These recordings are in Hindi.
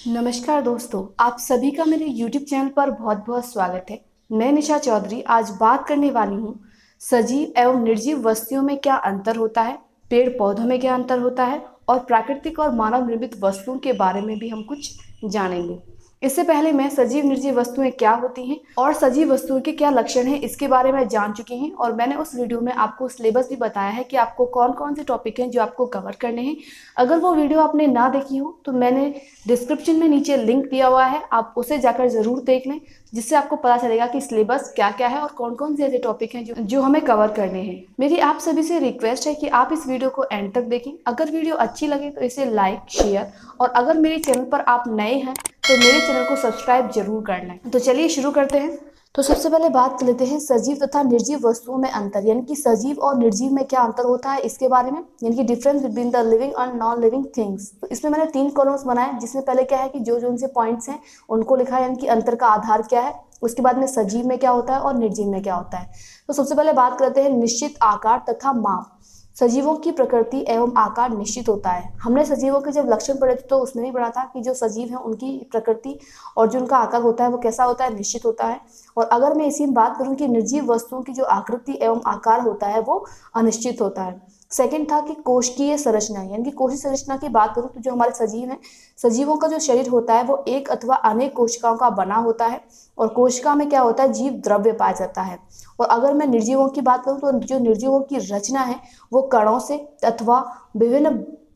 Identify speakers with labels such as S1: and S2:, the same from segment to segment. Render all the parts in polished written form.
S1: नमस्कार दोस्तों, आप सभी का मेरे YouTube चैनल पर बहुत बहुत स्वागत है। मैं निशा चौधरी आज बात करने वाली हूँ सजीव एवं निर्जीव वस्तुओं में क्या अंतर होता है, पेड़ पौधों में क्या अंतर होता है और प्राकृतिक और मानव निर्मित वस्तुओं के बारे में भी हम कुछ जानेंगे। इससे पहले मैं सजीव निर्जीव वस्तुएं क्या होती हैं और सजीव वस्तुओं के क्या लक्षण हैं इसके बारे में जान चुकी हैं और मैंने उस वीडियो में आपको सिलेबस भी बताया है कि आपको कौन कौन से टॉपिक हैं जो आपको कवर करने हैं। अगर वो वीडियो आपने ना देखी हो तो मैंने डिस्क्रिप्शन में नीचे लिंक दिया हुआ है, आप उसे जाकर ज़रूर देख लें, जिससे आपको पता चलेगा कि सिलेबस क्या क्या है और कौन कौन से ऐसे टॉपिक हैं जो हमें कवर करने हैं। मेरी आप सभी से रिक्वेस्ट है कि आप इस वीडियो को एंड तक देखें। अगर वीडियो अच्छी लगे तो इसे लाइक शेयर और अगर मेरे चैनल पर आप नए हैं तो मेरे चैनल को सब्सक्राइब जरूर कर लें। तो चलिए शुरू करते हैं। तो सबसे पहले बात कर लेते हैं सजीव तथा निर्जीव वस्तुओं में अंतर, यानी कि सजीव और निर्जीव में क्या अंतर होता है इसके बारे में, यानी कि difference between the living and non living things. तो इसमें मैंने 3 कॉलम्स बनाए, जिसमें पहले क्या है कि जो जो उनसे पॉइंट्स हैं उनको लिखा है, यानी कि अंतर का आधार क्या है। उसके बाद में सजीव में क्या होता है और निर्जीव में क्या होता है। तो सबसे पहले बात करते हैं निश्चित आकार तथा माप। सजीवों की प्रकृति एवं आकार निश्चित होता है। हमने सजीवों के जब लक्षण पढ़े थे तो उसमें भी पढ़ा था कि जो सजीव है उनकी प्रकृति और जो उनका आकार होता है वो कैसा होता है, निश्चित होता है। और अगर मैं इसी में बात करूं कि निर्जीव वस्तुओं की जो आकृति एवं आकार होता है वो अनिश्चित होता है। सेकंड था कि कोशिकीय संरचना, यानी कि कोशिकीय संरचना की बात करूं तो जो हमारे सजीव हैं, सजीवों का जो शरीर होता है वो एक अथवा अनेक कोशिकाओं का बना होता है और कोशिका में क्या होता है, जीव द्रव्य पाया जाता है। और अगर मैं निर्जीवों की बात करूं तो जो निर्जीवों की रचना है वो कणों से अथवा विभिन्न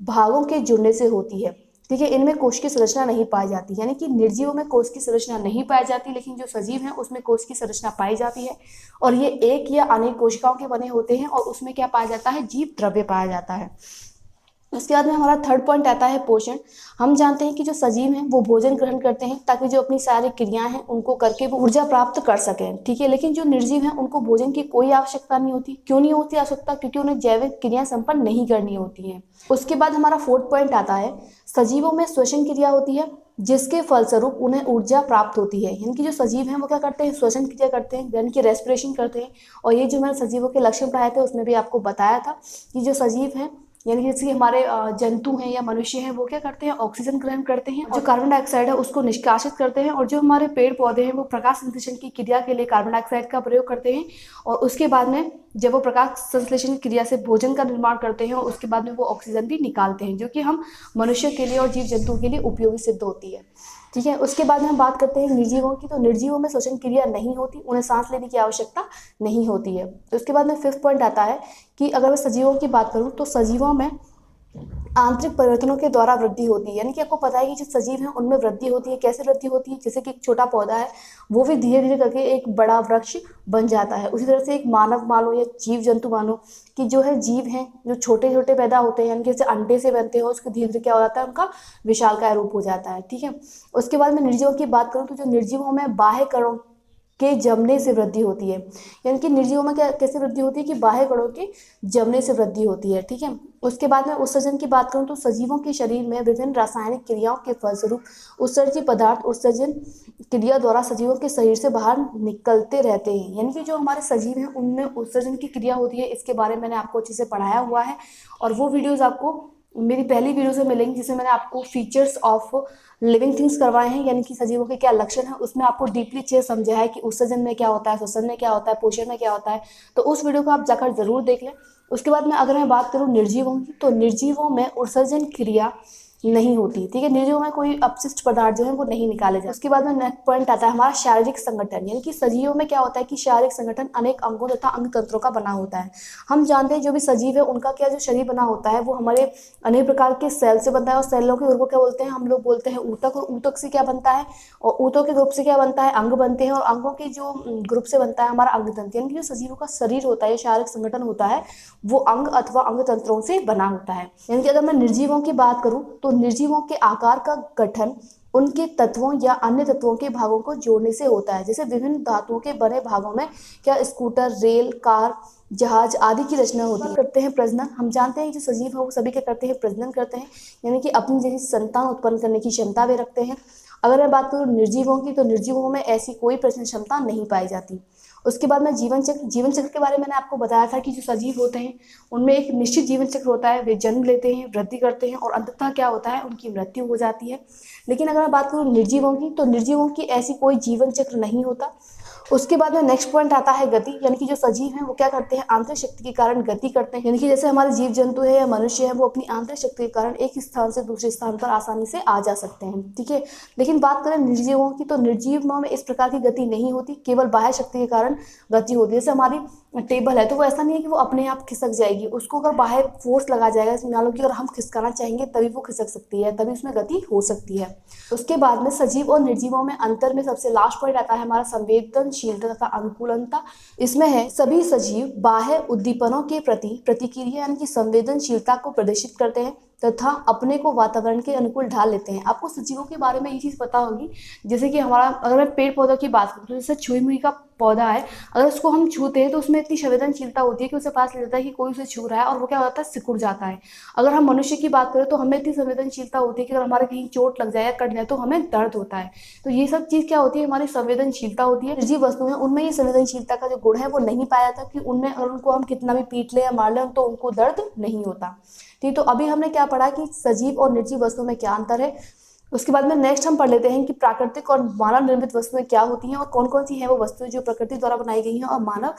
S1: भागों के जुड़ने से होती है। ठीक है, इनमें कोश की संरचना नहीं पाई जाती, यानी कि निर्जीवों में कोश की संरचना नहीं पाई जाती, लेकिन जो सजीव है उसमें कोश की संरचना पाई जाती है और ये एक या अनेक कोशिकाओं के बने होते हैं और उसमें क्या पाया जाता है, जीव द्रव्य पाया जाता है। उसके बाद में हमारा थर्ड पॉइंट आता है पोषण। हम जानते हैं कि जो सजीव हैं वो भोजन ग्रहण करते हैं ताकि जो अपनी सारी क्रियाएं हैं उनको करके वो ऊर्जा प्राप्त कर सकें। ठीक है, लेकिन जो निर्जीव हैं उनको भोजन की कोई आवश्यकता नहीं होती। क्यों नहीं होती आवश्यकता? क्योंकि उन्हें जैविक क्रियाएं संपन्न नहीं करनी होती हैं। उसके बाद हमारा फोर्थ पॉइंट आता है सजीवों में श्वसन क्रिया होती है, जिसके फलस्वरूप उन्हें ऊर्जा प्राप्त होती है। यानी कि जो सजीव हैं वो क्या करते हैं, श्वसन क्रिया करते हैं, यानी कि रेस्पिरेशन करते हैं। और ये जो मैंने सजीवों के लक्षण पढ़ाए थे उसमें भी आपको बताया था कि जो सजीव हैं, यानी कि जैसे हमारे जंतु हैं या मनुष्य हैं, वो क्या करते हैं, ऑक्सीजन ग्रहण करते हैं, जो कार्बन डाइऑक्साइड है उसको निष्कासित करते हैं। और जो हमारे पेड़ पौधे हैं वो प्रकाश संश्लेषण की क्रिया के लिए कार्बन डाइऑक्साइड का प्रयोग करते हैं और उसके बाद में जब वो प्रकाश संश्लेषण की क्रिया से भोजन का निर्माण करते हैं और उसके बाद में वो ऑक्सीजन भी निकालते हैं, जो कि हम मनुष्य के लिए और जीव जंतु के लिए उपयोगी सिद्ध होती है। ठीक है, उसके बाद में हम बात करते हैं निर्जीवों की। तो निर्जीवों में श्वसन क्रिया नहीं होती, उन्हें सांस लेने की आवश्यकता नहीं होती है। उसके बाद में फिफ्थ पॉइंट आता है कि अगर मैं सजीवों की बात करूं तो सजीवों में आंतरिक परिवर्तनों के द्वारा वृद्धि होती है। यानी कि आपको पता है कि जो सजीव हैं उनमें वृद्धि होती है। कैसे वृद्धि होती है? जैसे कि एक छोटा पौधा है वो भी धीरे धीरे करके एक बड़ा वृक्ष बन जाता है। उसी तरह से एक मानव मानो या जीव जंतु मानो कि जो है जीव हैं जो छोटे छोटे पैदा होते हैं, यानी कि जैसे अंडे से बनते हैं, उसके धीरे धीरे क्या हो जाता है, उनका विशालकाय रूप हो जाता है। ठीक है, उसके बाद मैं निर्जीवों की बात करूँ तो जो निर्जीवों में बाह्य कणों के जमने से वृद्धि होती है। यानी कि निर्जीवों में क्या कैसे वृद्धि होती है कि बाह्य कणों के जमने से वृद्धि होती है। ठीक है, उसके बाद में उत्सर्जन की बात करूं तो सजीवों के शरीर में विभिन्न रासायनिक क्रियाओं के फलस्वरूप उत्सर्जी पदार्थ उत्सर्जन क्रिया द्वारा सजीवों के शरीर से बाहर निकलते रहते हैं। यानी कि जो हमारे सजीव हैं उनमें उत्सर्जन की क्रिया होती है, इसके बारे में मैंने आपको अच्छे से पढ़ाया हुआ है और वो वीडियोज़ आपको मेरी पहली वीडियो से मिलेंगी, जिसमें मैंने आपको फीचर्स ऑफ लिविंग थिंग्स करवाए हैं, यानी कि सजीवों के क्या लक्षण है, उसमें आपको डीपली अच्छे से समझा है कि उत्सर्जन में क्या होता है, श्वसन में क्या होता है, पोषण में क्या होता है। तो उस वीडियो को आप जाकर जरूर देख लें। उसके बाद में अगर मैं बात करूँ निर्जीवों की, तो निर्जीवों में उत्सर्जन क्रिया नहीं होती। ठीक है, निर्जीवों में कोई अपशिष्ट पदार्थ जो है वो नहीं निकाले जाते। उसके बाद में नेक्स्ट पॉइंट आता है हमारा शारीरिक संगठन। यानी कि सजीवों में क्या होता है कि शारीरिक संगठन अनेक अंगों तथा अंग तंत्रों का बना होता है। हम जानते हैं जो भी सजीव है उनका क्या जो शरीर बना होता है वो हमारे अनेक प्रकार के सेल से बनता है और सेलों के ग्रुप को क्या बोलते हैं, हम लोग बोलते हैं ऊतक। और ऊतक से क्या बनता है, और ऊतक के ग्रुप से क्या बनता है, अंग बनते हैं और अंगों के जो ग्रुप से बनता है हमारा अंग तंत्र। यानी कि जो सजीवों का शरीर होता है, शारीरिक संगठन होता है, वो अंग अथवा अंग तंत्रों से बना होता है। यानी कि अगर मैं निर्जीवों की बात करूं तो निर्जीवों के आकार का गठन उनके तत्वों या अन्य तत्वों के भागों को जोड़ने से होता है। जैसे विभिन्न धातुओं के बने भागों में क्या स्कूटर, रेल, कार, जहाज आदि की रचना होती है। करते हैं प्रजनन। हम जानते हैं जो सजीव है वो सभी क्या करते हैं, प्रजनन करते हैं, यानी कि अपनी जैसी संतान उत्पन्न करने की क्षमता वे रखते हैं। अगर मैं बात करूँ निर्जीवों की, तो निर्जीवों में ऐसी कोई प्रजनन क्षमता नहीं पाई जाती। उसके बाद में जीवन चक्र के बारे में मैंने आपको बताया था कि जो सजीव होते हैं उनमें एक निश्चित जीवन चक्र होता है। वे जन्म लेते हैं, वृद्धि करते हैं और अंततः क्या होता है, उनकी मृत्यु हो जाती है। लेकिन अगर मैं बात करूँ निर्जीवों की, तो निर्जीवों की ऐसी कोई जीवन चक्र नहीं होता। उसके बाद में नेक्स्ट पॉइंट आता है गति, यानी कि जो सजीव हैं वो क्या करते हैं, आंतरिक शक्ति के कारण गति करते हैं। यानी कि जैसे हमारे जीव जंतु है या मनुष्य है, वो अपनी आंतरिक शक्ति के कारण एक स्थान से दूसरे स्थान पर आसानी से आ जा सकते हैं, ठीक है। लेकिन बात करें निर्जीवों की, तो निर्जीवों में इस प्रकार की गति नहीं होती, केवल बाह्य शक्ति के कारण गति होती है। जैसे हमारी टेबल है, तो वो ऐसा नहीं है कि वो अपने आप खिसक जाएगी, उसको अगर बाहर फोर्स लगा जाएगा, मान लो कि अगर हम खिसकाना चाहेंगे तभी वो खिसक सकती है, तभी उसमें गति हो सकती है। उसके बाद में सजीव और निर्जीवों में अंतर में सबसे लास्ट पॉइंट आता है हमारा संवेदनशीलता तथा अनुकूलनता। इसमें है सभी सजीव बाह्य उद्दीपनों के प्रति प्रतिक्रिया यानी कि संवेदनशीलता को प्रदर्शित करते हैं तथा अपने को वातावरण के अनुकूल ढाल लेते हैं। आपको सजीवों के बारे में ये चीज़ पता होगी, जैसे कि हमारा अगर मैं पेड़ पौधों की बात करूँ तो जैसे छुई मुई का पौधा है, अगर उसको हम छूते हैं तो उसमें इतनी संवेदनशीलता होती है कि उसे पता चल जाता है कि कोई उसे छू रहा है और वो क्या होता है, सिकुड़ जाता है। अगर हम मनुष्य की बात करें तो हमें इतनी संवेदनशीलता होती है कि अगर हमारे कहीं चोट लग जाए या कट जाए तो हमें दर्द होता है। तो ये सब चीज़ क्या होती है, हमारी संवेदनशीलता होती है। निर्जीव वस्तु है उनमें ये संवेदनशीलता का जो गुण है वो नहीं पाया जाता, कि उनमें अगर उनको हम कितना भी पीट ले या मार ले तो उनको दर्द नहीं होता। ठीक, तो अभी हमने क्या पढ़ा कि सजीव और निर्जीव वस्तुओं में क्या अंतर है। उसके बाद में नेक्स्ट हम पढ़ लेते हैं कि प्राकृतिक और मानव निर्मित वस्तुएं क्या होती हैं और कौन कौन सी है वो वस्तुएं जो प्रकृति द्वारा बनाई गई हैं और मानव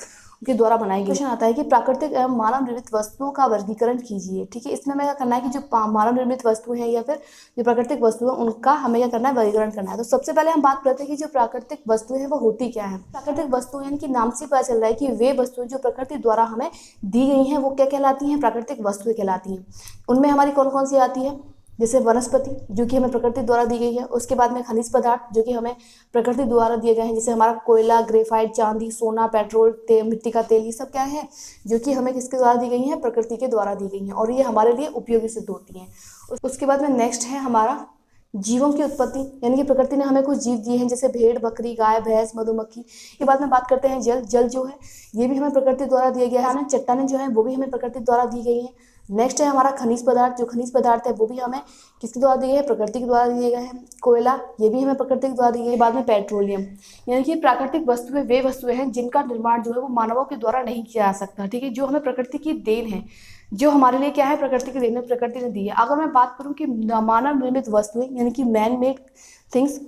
S1: के द्वारा बनाई गई। क्वेश्चन आता है कि प्राकृतिक एवं मानव निर्मित वस्तुओं का वर्गीकरण कीजिए। ठीक है, इसमें हमें क्या करना है कि जो मानव निर्मित वस्तुएं हैं या फिर जो प्राकृतिक वस्तुएं उनका हमें क्या करना है, वर्गीकरण करना है। तो सबसे पहले हम बात करते हैं कि जो प्राकृतिक वस्तुएं हैं वो होती क्या है। प्राकृतिक वस्तुएं यानी कि नाम से पता चल रहा है कि वे वस्तुएं जो प्रकृति द्वारा हमें दी गई हैं वो क्या कहलाती हैं, प्राकृतिक वस्तुएं कहलाती हैं। उनमें हमारी कौन कौन सी आती है, जैसे वनस्पति जो कि हमें प्रकृति द्वारा दी गई है। उसके बाद में खनिज पदार्थ जो कि हमें प्रकृति द्वारा दिए गए हैं, जैसे हमारा कोयला, ग्रेफाइट, चांदी, सोना, पेट्रोल, मिट्टी का तेल, ये सब क्या है जो कि हमें किसके द्वारा दी गई हैं, प्रकृति के द्वारा दी गई हैं और ये हमारे लिए उपयोगी सिद्ध होती हैं। उसके बाद में नेक्स्ट है हमारा जीवों की उत्पत्ति, यानी कि प्रकृति ने हमें कुछ जीव दिए हैं जैसे भेड़, बकरी, गाय, भैंस, मधुमक्खी। के बाद में बात करते हैं जल जो है ये भी हमें प्रकृति द्वारा दिया गया है। चट्टानें जो है वो भी हमें प्रकृति द्वारा दी गई हैं। नेक्स्ट है हमारा खनिज पदार्थ, जो खनिज पदार्थ है वो भी हमें किसके द्वारा दिए हैं, प्रकृति के द्वारा दिए गए हैं। कोयला ये भी हमें प्रकृति के द्वारा दिए गए। बाद में पेट्रोलियम, यानी कि प्राकृतिक वस्तुएं वे वस्तुएं हैं जिनका निर्माण जो है वो मानवों के द्वारा नहीं किया जा सकता। ठीक है, जो हमें प्रकृति की देन है, जो हमारे लिए क्या है, प्रकृति की देन है, प्रकृति ने दी है। अगर मैं बात करूं कि मानव निर्मित वस्तुएं यानी कि मैन मेड थिंग्स,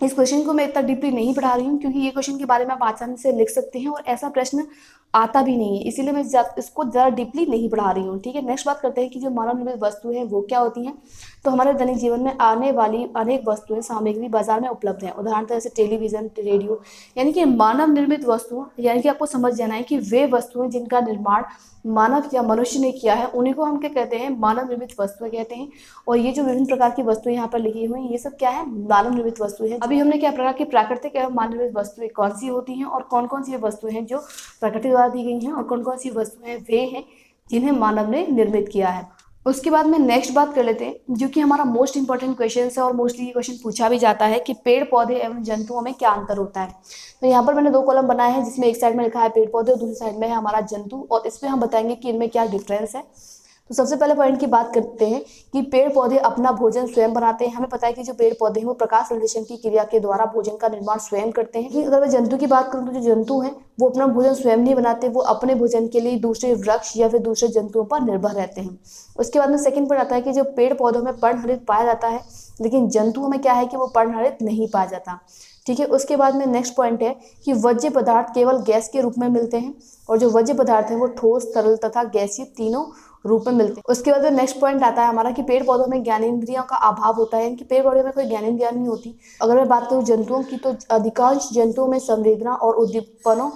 S1: इस क्वेश्चन को मैं इतना डीपली नहीं पढ़ा रही हूँ क्योंकि ये क्वेश्चन के बारे में आप आसानी से लिख सकते हैं और ऐसा प्रश्न आता भी नहीं है, इसीलिए मैं इसको ज़्यादा डीपली नहीं पढ़ा रही हूँ। ठीक है, नेक्स्ट बात करते हैं कि जो मानव निर्मित वस्तुएं हैं वो क्या होती हैं। तो हमारे दैनिक जीवन में आने वाली अनेक वस्तुएं सामग्री बाजार में उपलब्ध हैं। उदाहरण जैसे टेलीविजन, रेडियो, यानी कि मानव निर्मित वस्तुओं, यानी कि आपको समझ जाना है कि वे वस्तुएं जिनका निर्माण मानव या मनुष्य ने किया है उन्हीं को हम क्या कहते हैं, मानव निर्मित वस्तुएं कहते हैं। और ये जो विभिन्न प्रकार की वस्तुएं यहाँ पर लिखी हुई हैं ये सब क्या है, मानव निर्मित वस्तुएं हैं। अभी हमने क्या पढ़ा कि प्राकृतिक एवं मानव निर्मित वस्तुएं कौन सी होती हैं और कौन कौन सी वस्तुएं हैं जो प्रकृति द्वारा दी गई हैं और कौन कौन सी वस्तुएं वे हैं जिन्हें मानव ने निर्मित किया है। उसके बाद में नेक्स्ट बात कर लेते हैं जो कि हमारा मोस्ट इंपॉर्टेंट क्वेश्चन है और मोस्टली ये क्वेश्चन पूछा भी जाता है कि पेड़ पौधे एवं जंतुओं में क्या अंतर होता है। तो यहाँ पर मैंने दो कॉलम बनाए हैं जिसमें एक साइड में लिखा है पेड़ पौधे और दूसरी साइड में है हमारा जंतु, और इसमें हम बताएंगे कि इनमें क्या डिफरेंस है। तो सबसे पहले पॉइंट की बात करते हैं कि पेड़ पौधे अपना भोजन स्वयं बनाते हैं। हमें पता है कि जो पेड़ पौधे हैं वो प्रकाश संश्लेषण की क्रिया के द्वारा भोजन का निर्माण स्वयं करते हैं। अगर मैं जंतु की बात करूं तो जो जंतु हैं वो अपना भोजन स्वयं नहीं बनाते, वो अपने भोजन के लिए दूसरे वृक्ष या फिर दूसरे जंतुओं पर निर्भर रहते हैं। उसके बाद में सेकंड पॉइंट आता है कि जो पेड़ पौधों में पर्णहरित पाया जाता है लेकिन जंतुओं में क्या है कि वो पर्णहरित नहीं पाया जाता। ठीक है, उसके बाद में नेक्स्ट पॉइंट है कि वर्ज्य पदार्थ केवल गैस के रूप में मिलते हैं और जो वर्ज्य पदार्थ है वो ठोस, तरल तथा गैसीय तीनों रूप में मिलते हैं। उसके बाद में नेक्स्ट पॉइंट आता है हमारा कि पेड़ पौधों में ज्ञानेंद्रियों का अभाव होता है, कि पेड़ पौधों में कोई ज्ञानेंद्रियां नहीं होती। अगर मैं बात करूँ जंतुओं की तो अधिकांश जंतुओं में संवेदना और उद्दीपनों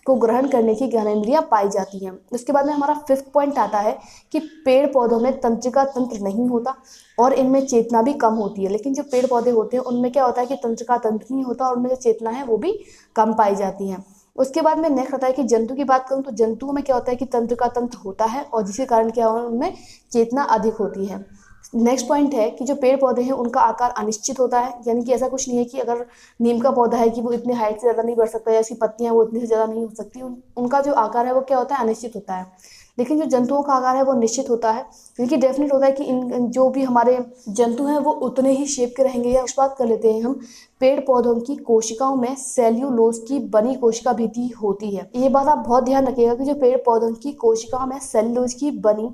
S1: को ग्रहण करने की ज्ञानेंद्रियां पाई जाती हैं। उसके बाद में हमारा फिफ्थ पॉइंट आता है कि पेड़ पौधों में तंत्रिका तंत्र नहीं होता और इनमें चेतना भी कम होती है। लेकिन जो पेड़ पौधे होते हैं उनमें क्या होता है कि तंत्रिका तंत्र नहीं होता और उनमें जो चेतना है वो भी कम पाई जाती है। उसके बाद में नेक्स्ट आता है कि जंतु की बात करूं तो जंतुओं में क्या होता है कि तंत्रिका तंत्र होता है और जिसके कारण क्या है उनमें चेतना अधिक होती है। नेक्स्ट पॉइंट है कि जो पेड़ पौधे हैं उनका आकार अनिश्चित होता है, यानी कि ऐसा कुछ नहीं है कि अगर नीम का पौधा है कि वो इतनी हाइट से ज़्यादा नहीं बढ़ सकता या उसकी पत्तियां वो इतनी से ज़्यादा नहीं हो सकती। उनका जो आकार है वो क्या होता है, अनिश्चित होता है। लेकिन जो जंतुओं का आकार है वो निश्चित होता है, क्योंकि डेफिनेट होता है कि इन जो भी हमारे जंतु हैं वो उतने ही शेप के रहेंगे। या बात कर लेते हैं हम, पेड़ पौधों की कोशिकाओं में सेल्यूलोज की बनी कोशिका भित्ति होती है। ये बात आप बहुत ध्यान रखिएगा कि जो पेड़ पौधों की कोशिकाओं में सेल्यूलोज की बनी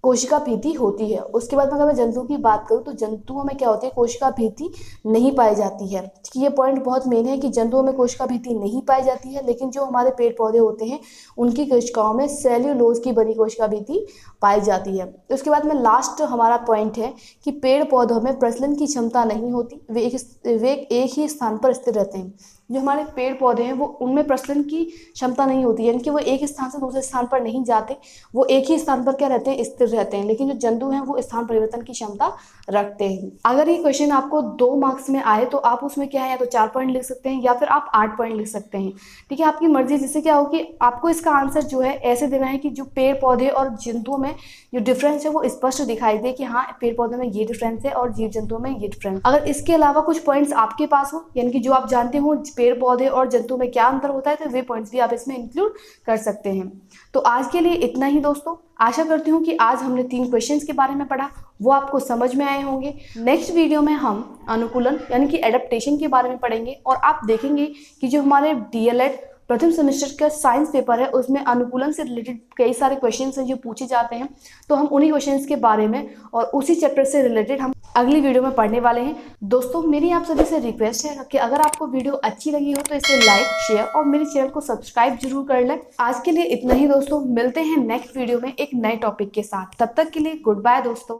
S1: कोशिका भित्ति होती है। उसके बाद में अगर मैं जंतुओं की बात करूं तो जंतुओं में क्या होती है, कोशिका भित्ति नहीं पाई जाती है। ये पॉइंट बहुत मेन है कि जंतुओं में कोशिका भित्ति नहीं पाई जाती है, लेकिन जो हमारे पेड़ पौधे होते हैं उनकी कोशिकाओं में सेल्यूलोज की बनी कोशिका भित्ति पाई जाती है। उसके बाद में लास्ट हमारा पॉइंट है कि पेड़ पौधों में प्रजनन की क्षमता नहीं होती, वे एक ही स्थान पर स्थिर रहते हैं। जो हमारे पेड़ पौधे हैं वो उनमें प्रजनन की क्षमता नहीं होती है, यानी कि वो एक स्थान से दूसरे स्थान पर नहीं जाते, वो एक ही स्थान पर क्या रहते हैं, स्थिर रहते हैं। लेकिन जो जंतु हैं वो स्थान परिवर्तन की क्षमता रखते हैं। अगर ये क्वेश्चन आपको 2 मार्क्स में आए तो आप उसमें क्या है, या तो 4 पॉइंट लिख सकते हैं या फिर आप 8 पॉइंट लिख सकते हैं। ठीक है, आपकी मर्जी। जिससे क्या हो कि आपको इसका आंसर जो है ऐसे देना है कि जो पेड़ पौधे और जंतुओं में जो डिफरेंस है वो स्पष्ट दिखाई दे कि हाँ पेड़ पौधों में ये डिफरेंस है और जीव जंतुओं में ये डिफरेंस। अगर इसके अलावा कुछ पॉइंट्स आपके पास हो, यानी कि जो आप जानते हो पेड़ पौधे और जंतु में क्या अंतर होता है, तो वे पॉइंट्स भी आप इसमें इंक्लूड कर सकते हैं। तो आज के लिए इतना ही दोस्तों। आशा करती हूँ कि आज हमने 3 क्वेश्चंस के बारे में पढ़ा, वो आपको समझ में आए होंगे। नेक्स्ट वीडियो में हम अनुकूलन यानी कि एडेप्टेशन के बारे में पढ़ेंगे, और आप देखेंगे कि जो हमारे डीएलएड प्रथम सेमेस्टर का साइंस पेपर है उसमें अनुकूलन से रिलेटेड कई सारे क्वेश्चंस हैं जो पूछे जाते हैं। तो हम उन्हीं क्वेश्चंस के बारे में और उसी चैप्टर से रिलेटेड हम अगली वीडियो में पढ़ने वाले हैं। दोस्तों मेरी आप सभी से रिक्वेस्ट है कि अगर आपको वीडियो अच्छी लगी हो तो इसे लाइक, शेयर और मेरे चैनल को सब्सक्राइब जरूर कर लें। आज के लिए इतना ही दोस्तों, मिलते हैं नेक्स्ट वीडियो में एक नए टॉपिक के साथ। तब तक के लिए गुड बाय दोस्तों।